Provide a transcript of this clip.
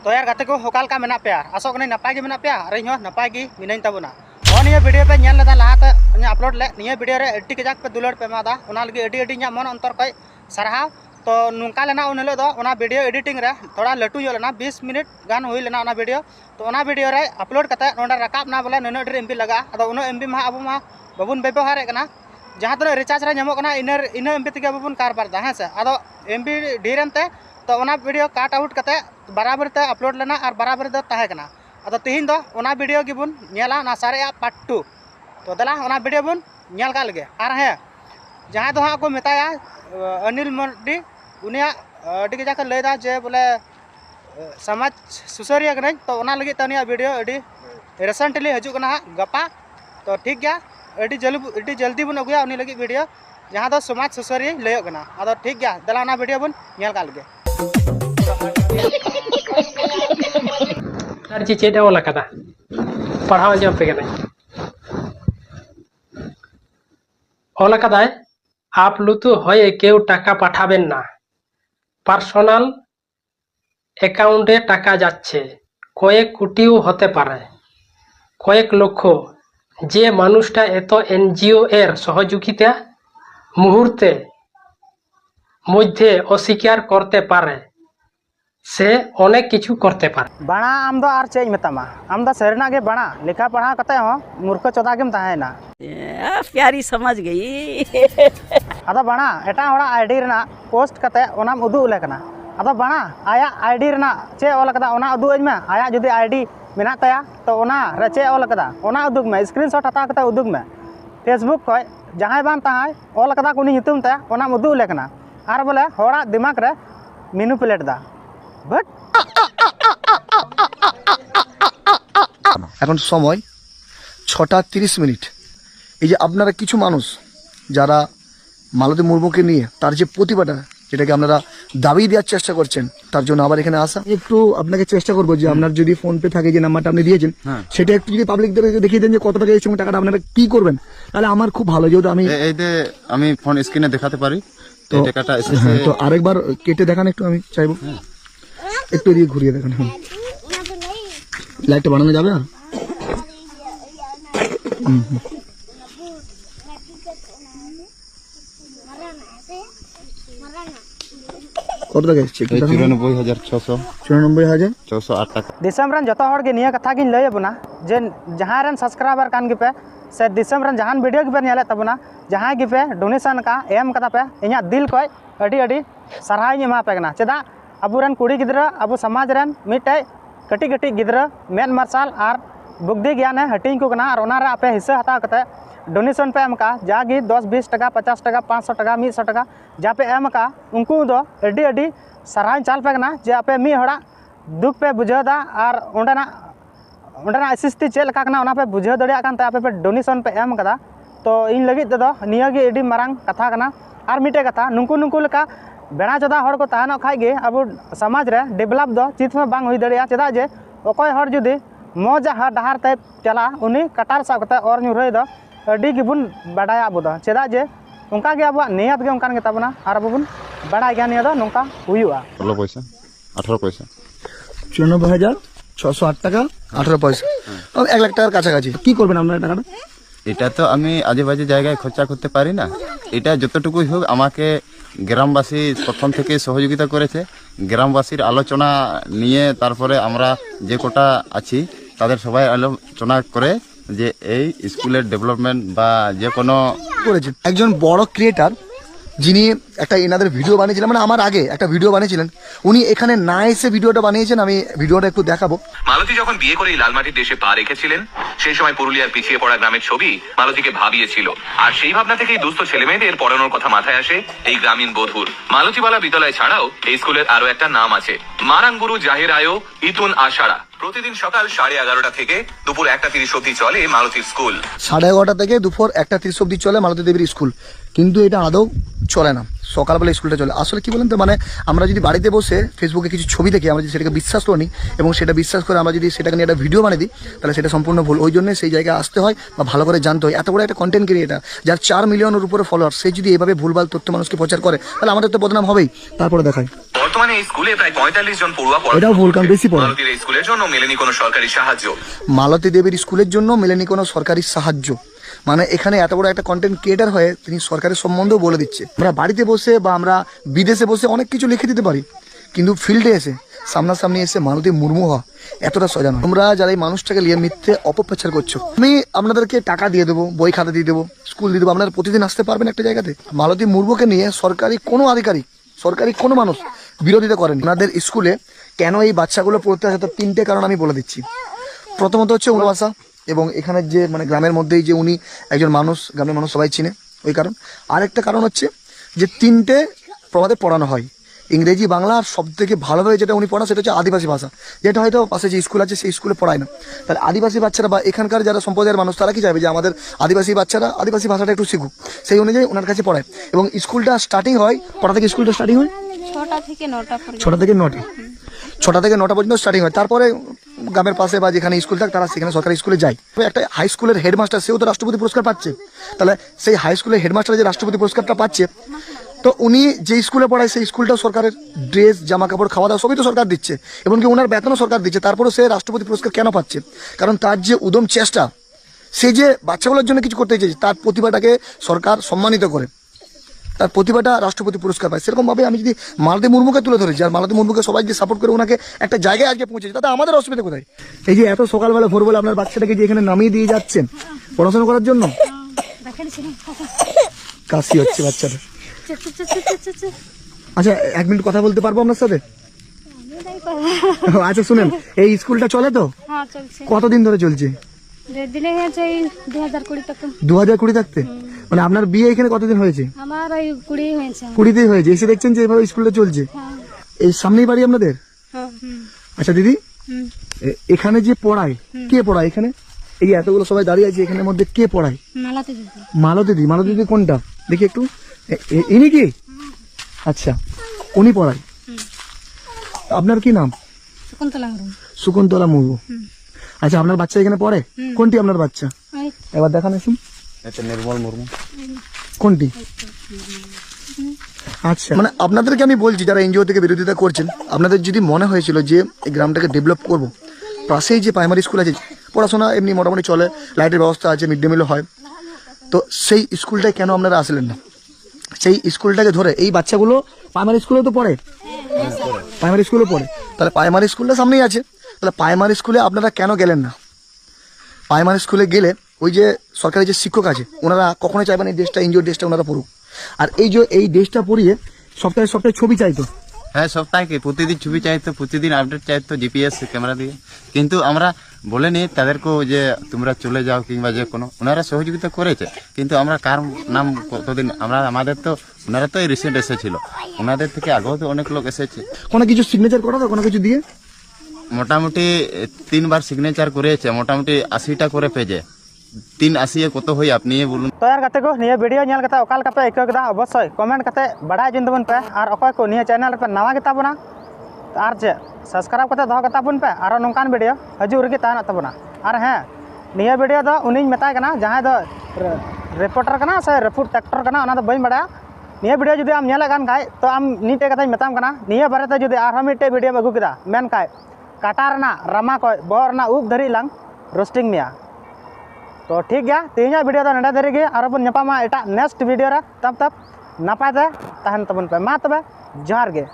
तो यार गाते को होकाल का मेना पे आसो कने नपाय गे मेना पे अरे इन नपाय गे मिनाइन तबना और निया वीडियो पे नेल लदा लाहाते अपलोड ले निया वीडियो रे एडी कजाक पे दुलड़ पे मादा ओना लगे एडी एडी मन अंतर कय सरहा तो नुका लेना उन हिलो दो ओना वीडियो एडिटिंग रे थोड़ा लटू यो लेना 20 मिनट गान हुई लेना ओना वीडियो तो ओना वीडियो रे अपलोड कते नोंडा रकाब ना बोले ननो ढेर एमबी लगा अदो उनो एमबी मा अबो मा बाबुन व्यवहार कना जहां तने रिचार्ज रे ñamok कना इन एमबी तके बाबुन कारबार दा है से अदो एमबी ढेरनते तो ओना वीडियो काट आउट कते बराबर ते अपलोड लेना और बराबर दो ताहे कना अदो तिहिन दो ओना वीडियो गिबुन नेला ना सारे पार्ट 2 तो दला ओना वीडियो बुन नेल का लगे और है जहां दो हा को मेताया अनिल मर्डी उनिया अडी के जाकर लेदा जे बोले समाज सुसरिया कने तो ओना लगे तनिया वीडियो अडी रिसेंटली हजू कना गपा तो ठीक गया अडी जल्दी बुन अगुया उनी लगे वीडियो जहां दो समाज सुसरिया लेयो कना अदो ठीक गया दला ओना वीडियो बुन नेल का लगे सर जी चेत ओला कदा पढ़ाव जम पे कने ओला कदाय आप लुतु हये केउ टाका पाठाबेन ना पार्सोनाल अकाउंटे टाका जाच्छे कयेक कोटिও হতে পারে কয়েক লক্ষ যে মানুষটা এত এনজিও এর সহযোগিতা মুহূর্তে মধ্যে অস্বীকার করতে পারে से अनेक किछु करते पारे बाणा आम दो आर चेज मेतामा आम दो सरना गे बाणा लिखा पढ़ा कते हो मूर्ख चोदा गेम ताहेना प्यारी समझ गई अदो बाणा एटा होड़ा आईडी रना पोस्ट कते ओनाम उदु लेकना अदो बाणा आया आईडी रना चे ओल कदा ओना उदु में आया जुदी आईडी मेना तया तो ओना रे चे ओल कदा ओना उदुग में स्क्रीनशॉट हता कते उदुग में फेसबुक को जहां बान ताहाय ओल कदा कोनी हितुम तया ओनाम उदु लेकना आर बोले होड़ा दिमाग रे मैनिपुलेट दा बट এখন সময় 6টা 30 মিনিট এই যে আপনারা কিছু মানুষ যারা মালতী মুর্মুকে নিয়ে তার যে প্রতিবাদটা যেটাকে আপনারা দাবি দেওয়ার চেষ্টা করছেন তার জন্য আবার এখানে আসা একটু আপনাকে চেষ্টা করবো যে আপনার যদি ফোন পে থাকে যে নাম্বারটা আপনি দিয়েছেন সেটা একটু যদি পাবলিকদেরকে দেখিয়ে দেন যে কত টাকা এই সময় টাকাটা আপনারা কি করবেন তাহলে আমার খুব ভালো যেহেতু আমি ফোন স্ক্রিনে দেখাতে পারি তো টাকাটা এসেছে তো আরেকবার কেটে দেখান একটু আমি চাইবো একটু দিয়ে ঘুরিয়ে দেখেন লাইটটা বানানো যাবে আর কত টাকা এসছে 94,608 টাকা दिसम रन जतो हर गे निया कथा गिन लय बना जे जहां रन सब्सक्राइबर कान गे पे से दिसम रन जहां वीडियो गे पे नेले तबना जहां गे पे डोनेशन का एम कदा पे इया दिल को अडी अडी सरहाय मा पे कना चेदा अबुरन कुड़ी गिद्रा अबु समाज रन मिटे कटी कटी गिद्रा मेन मार्शल और बुद्धि ज्ञान है हटिंग को कना और ओनारा पे हिस्सा हता कते डोनेशन पे एम का जागी 10-20 टका 50 टका 500 टका 100 टका जा पे एम का उनको दो एडी एडी सरहाय चाल पे कना जे आपे मी हड़ा दुख पे बुझदा और ओंडना असिस्टी चेल का कना ओना पे बुझे दड़िया कान ते आपे पे डोनेशन पे एम कदा तो इन लगी दो निया गे एडी मारंग कथा कना और मिटे कथा नुंकु लेका बेड़ा चोदा हर को तहनो खाई गे अब समाज रे डेवलप दो चित में बांग हुई दड़िया चेदा जे ओकोय हर जुदी मौज डहार ते चला उनी कटार सा कते और नुरई दो अडी गिबुन बडाया अब दो चेदा जे उनका गे अब नियत गे उनकान गे तबना और बुन बडाय गे निया दो नोंका हुयुआ 18 पैसा 94,608 টাকা 18 পয়সা अब 1 লাখ টাকার কাছাকাছি কি করবেন আপনারা টাকাটা এটা তো আমি আজে বাজে জায়গায় খরচা করতে পারি না এটা যতটুকুই হোক আমাকে গ্রামবাসী প্রথম থেকে সহযোগিতা করেছে গ্রামবাসীর আলোচনা নিয়ে তারপরে আমরা যে কোটা আছি তাদের সবাই আলোচনা করে যে এই স্কুলের ডেভেলপমেন্ট বা যে কোনো করেছেন একজন বড় ক্রিয়েটর যিনি একটা এনাদের ভিডিও বানিয়েছিলেন মানে আমার আগে একটা ভিডিও বানিয়েছিলেন উনি এখানে না এসে ভিডিওটা বানিয়েছেন আমি ভিডিওটা একটু দেখাবো মালতী যখন বিয়ে করে লালমাটির দেশে পা রেখেছিলেন সেই সময় পুরুলিয়ার পিছিয়ে পড়া গ্রামের ছবি মালতীকে ভাবিয়েছিল আর সেই ভাবনা থেকেই দুস্থ ছেলেমেয়েদের পড়ানোর কথা মাথায় আসে এই গ্রামীণ বধুর মালতীবালা বিদ্যালয় ছাড়াও এই স্কুলের আরো একটা নাম আছে মারাঙ্গুরু জাহির আয়ো ইতুন আষাঢ়া প্রতিদিন সকাল 11:30 থেকে দুপুর 1:30 অবধি চলে মালতীর স্কুল 11:30 থেকে দুপুর 1:30 অবধি চলে মালতী দেবীর স্কুল কিন্তু এটা আদৌ চলে না, সকালবেলা স্কুলটা চলে। আসলে কি বলেন তো, মানে আমরা যদি বাড়িতে বসে ফেসবুকে কিছু ছবি দেখি, আমরা যদি সেটাকে বিশ্বাস করি এবং সেটা বিশ্বাস করে আমরা যদি সেটাকে নিয়ে একটা ভিডিও বানিয়ে দিই, তাহলে সেটা সম্পূর্ণ ভুল। ওই জন্য সেই জায়গায় আসতে হয় বা ভালো করে জানতে হয়। এত বড় একটা কন্টেন্ট ক্রিয়েটার যার 4 মিলিয়নের উপরে ফলোয়ার, সে যদি এভাবে ভুলভাল তথ্য মানুষকে প্রচার করে, তাহলে আমাদের তো বদনাম হবেই। তারপরে দেখায় বর্তমানে এই স্কুলে প্রায় 45 জন পড়ুয়া এটাও ভুল, কারণ বেশি পড়ে। মালতীর এই স্কুলের জন্য মেলেনি কোনো সরকারি সাহায্য। মালতী দেবীর স্কুলের জন্য মেলেনি কোনো সরকারি সাহায্য, মানে এখানে এত বড় একটা কন্টেন্ট ক্রিয়েটার হয়ে তিনি সরকারের সম্বন্ধেও বলে দিচ্ছে। আমরা বাড়িতে বসে বা আমরা বিদেশে বসে অনেক কিছু লিখে দিতে পারি, কিন্তু ফিল্ডে এসে সামনাসামনি এসে মালতী মুর্মু হওয়া এতটা সোজা নয়। তোমরা যারা এই মানুষটাকে নিয়ে মিথ্যে অপপ্রচার করছো, আমি আপনাদেরকে টাকা দিয়ে দেবো, বই খাতা দিয়ে দেবো, স্কুল দিয়ে দেবো, আপনারা প্রতিদিন আসতে পারবেন একটা জায়গাতে। মালতী মুর্মুকে নিয়ে সরকারি কোনো আধিকারিক, সরকারি কোনো মানুষ বিরোধিতা করেন। ওনাদের স্কুলে কেন এই বাচ্চাগুলো পড়তে আসে, তার 3টে কারণ আমি বলে দিচ্ছি। প্রথমত হচ্ছে ভাষা, এবং এখানের যে মানে গ্রামের মধ্যেই যে উনি একজন মানুষ, গ্রামের মানুষ সবাই চিনে, ওই কারণ। আরেকটা কারণ হচ্ছে যে 3টে প্রবাদে পড়ানো হয়, ইংরেজি, বাংলা, আর সব থেকে ভালোভাবে যেটা উনি পড়ান সেটা হচ্ছে আদিবাসী ভাষা, যেটা হয়তো পাশে যে স্কুল আছে সেই স্কুলে পড়ায় না। তাহলে আদিবাসী বাচ্চারা বা এখানকার যারা সম্প্রদায়ের মানুষ, তারা কি চাইবে যে আমাদের আদিবাসী বাচ্চারা আদিবাসী ভাষাটা একটু শিখুক, সেই অনুযায়ী ওনার কাছে পড়ায়। এবং স্কুলটা স্টার্টিং হয় কটা থেকে? স্কুলটা স্টার্টিং হয় 6টা থেকে 9টা পর্যন্ত। 6টা থেকে 9টা, 6টা থেকে 9টা পর্যন্ত স্টার্টিং হয়। তারপরে গ্রামের পাশে বা যেখানে স্কুল থাকে তারা সেখানে সরকারি স্কুলে যায়। একটা হাই স্কুলের হেডমাস্টার, সেও তো রাষ্ট্রপতি পুরস্কার পাচ্ছে। তাহলে সেই হাই স্কুলের হেডমাস্টার যে রাষ্ট্রপতি পুরস্কারটা পাচ্ছে, তো উনি যে স্কুলে পড়ায় সেই স্কুলটাও সরকারের, ড্রেস, জামা কাপড়, খাওয়া দাওয়া সবই তো সরকার দিচ্ছে, এমনকি ওনার বেতনও সরকার দিচ্ছে। তারপরেও সে রাষ্ট্রপতি পুরস্কার কেন পাচ্ছে? কারণ তার যে উদম চেষ্টা, সে যে বাচ্চাগুলোর জন্য কিছু করতে চেয়েছে, তার প্রতিভাটাকে সরকার সম্মানিত করে, তার প্রতিভাটা রাষ্ট্রপতি পুরস্কার পায়। সেরকমভাবে আমি যদি মালতী মুর্মুকে তুলে ধরেছি, আর মালতী মুর্মুকে সবাই যে সাপোর্ট করে ওনাকে একটা জায়গায় আজকে পৌঁছেছে, তাতে আমাদের অসুবিধা কোথায়? এই যে এত সকালবেলা ভোরবেলা আপনার বাচ্চাটাকে যে এখানে নামিয়ে দিয়ে যাচ্ছেন পড়াশোনা করার জন্য, কাশি হচ্ছে বাচ্চাটা। আচ্ছা, 1 মিনিট কথা বলতে পারবো আপনার সাথে? আচ্ছা শুনেন, এই স্কুলটা চলে তো? হ্যাঁ চলছে। কতদিন ধরে চলছে? 1.5 দিনে হয়েছে, 2020 তক। 2020 থাকতে? মানে আপনার বিয়ে এখানে কতদিন হয়েছে? আমার ওই 20 হয়েছে। 20তেই হয়েছে। এসে দেখছেন যে এভাবে স্কুলটা চলছে। হ্যাঁ এই সামনেই বাড়ি আপনাদের? হ্যাঁ। আচ্ছা দিদি, এখানে যে পড়ায়, কে পড়ায় এখানে? এই যে এতগুলো সবাই দাঁড়িয়ে আছে, এখানের মধ্যে কে পড়ায়? মালাতে দিদি। মালতী দিদি। মালতী দিদি কোনটা দেখি একটু? ইনি কি? আচ্ছা, উনি পড়ায়। আপনার কি নাম? শকুন্তলা মুর্মু। শকুন্তলা মুর্মু। আচ্ছা, আপনার বাচ্চা এখানে পড়ে? কোনটি আপনার বাচ্চা? ওই এবার দেখান আসুন। নির্মল মুর্মু। কোনটি? আচ্ছা, মানে আপনাদেরকে আমি বলছি, যারা এনজিও থেকে বিরোধিতা করছেন, আপনাদের যদি মনে হয়েছিল যে এই গ্রামটাকে ডেভেলপ করব, পাশেই যে প্রাইমারি স্কুল আছে, পড়াশোনা এমনি মোটামুটি চলে, লাইটের ব্যবস্থা আছে, মিড ডে মিলও হয়, তো সেই স্কুলটায় কেন আপনারা আসলেন না? সেই স্কুলটাকে ধরে এই বাচ্চাগুলো প্রাইমারি স্কুলে তো পড়ে, প্রাইমারি স্কুলে পড়ে, তাহলে প্রাইমারি স্কুলটা সামনেই আছে, তাহলে প্রাইমারি স্কুলে আপনারা কেন গেলেন না? প্রাইমারি স্কুলে গেলে ওই যে সরকারি যে শিক্ষক আছে, ওনারা কখনোই চাইবেন এই ড্রেসটা, এনজিও ড্রেসটা ওনারা পড়ুক। আর এই যে এই ড্রেসটা পরিয়ে সপ্তাহে সপ্তাহে ছবি চাইতো। হ্যাঁ, সপ্তাহে প্রতিদিন ছবি চাইতো, প্রতিদিন আপডেট চাইতো জিপিএস ক্যামেরা দিয়ে। কিন্তু আমরা বলিনি তাদেরকেও যে তোমরা চলে যাও কিংবা যে কোনো, ওনারা সহযোগিতা করেছে। কিন্তু আমরা কার নাম কতদিন, আমাদের তো, ওনারা তো এই রিসেন্ট এসেছিল, ওনাদের থেকে আগেও তো অনেক লোক এসেছে। কোনো কিছু সিগনেচার করা তো, কোনো কিছু দিয়ে মোটামুটি 3বার সিগনেচার করেছে, মোটামুটি 80টা করে পেজে। 380 কত হই আপনি বলুন। तो यार गाते को निया वीडियो नेल कते ओकाल का पे आइको केदा अवश्य कमेंट कते बड़ाय जिन दबन पे और अकय को निया चैनल पे नवा गेता बना और जे सब्सक्राइब कते दह कता बन पे और नोंकान वीडियो हजू रगे ताना तबना और हां निया वीडियो दो उनी मेताय कना जहां दो रिपोर्टर कना से रिपोर्ट ट्रैक्टर कना ओना दो बई बड़ा निया वीडियो जुदी आम नेला गान खाय तो आम नीटे कथा मेताम कना निया बारेते जुदी आर मिटे वीडियो अगु केदा मेन खाय काटारना रमा को बोरना उब धरी लांग रोस्टिंग मिया। तो ठीक गया, तीन वीडियो तो नडा धरी और बन नपामा एटा नेक्स्ट वीडियो रे तब नपाय ते तहन तबन पे मा तबे जोहार गे।